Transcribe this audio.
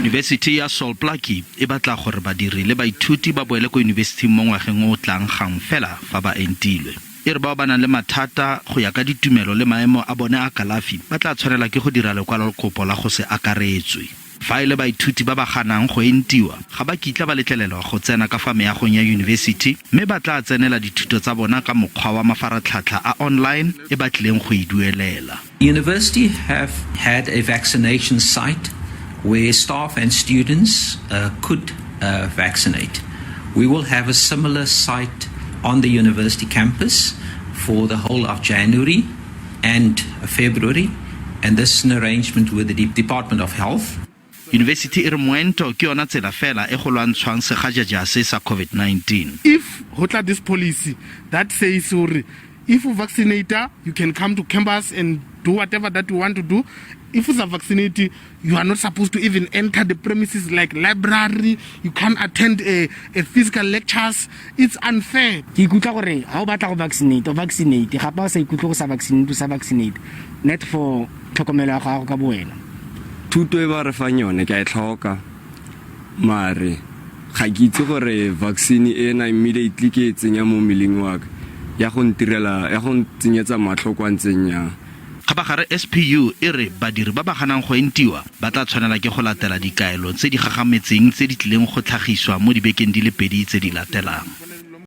University ya Sol Plaatje e batla gore badiri le baithuti ba boele ko university mo ngwageng o tlang gang fela fa ba entilwe. E re ba nang le mathata go ya ka ditumelo le maemo a bone a kalafi ba tla tshwanela ke go dira lekwalokopo la go se akaretswe. Fa ile baithuti ba ba ganang go entiwa ga ba kitla ba letlelelwa go tsena ka fa meagong ya university mme ba tla tsenela dithuto tsa bona ka mokgwa wa mafaratlhatlha a online e batlileng go iduelela. University have had a vaccination site where staff and students could vaccinate. We will have a similar site on the university campus for the whole of January and February, and this is an arrangement with the Department of Health. University e re moento ke yona tsela fela e go lwantshwang segajajase sa COVID-19. If hotla this policy that says if you vaccinate, you can come to campus and do whatever that you want to do. If you are vaccinated, you are not supposed to even enter the premises like library. You can't attend a physical lectures. It's unfair. Ke ikutlwa gore ha o batla go vaccinate ga pa sa ikutlwa go sa vaccinate net for tlhokomelo ya gago ka boena. Thuto e ba re fang yone ke a tlhoka mare ga ke itse gore vaccine e na immediately ke tsenya mo meleng wa ka ya go ntirela ya go tsenyetsa matlho kwa ntsenya. Gabagare SPU e re badiri ba ba ganang go entiwa ba tla tshwanela ke go latela dikaelo tse di gagametseng tse di tlileng go tlhagiswa mo dibekeng di le 2 tse di latelang.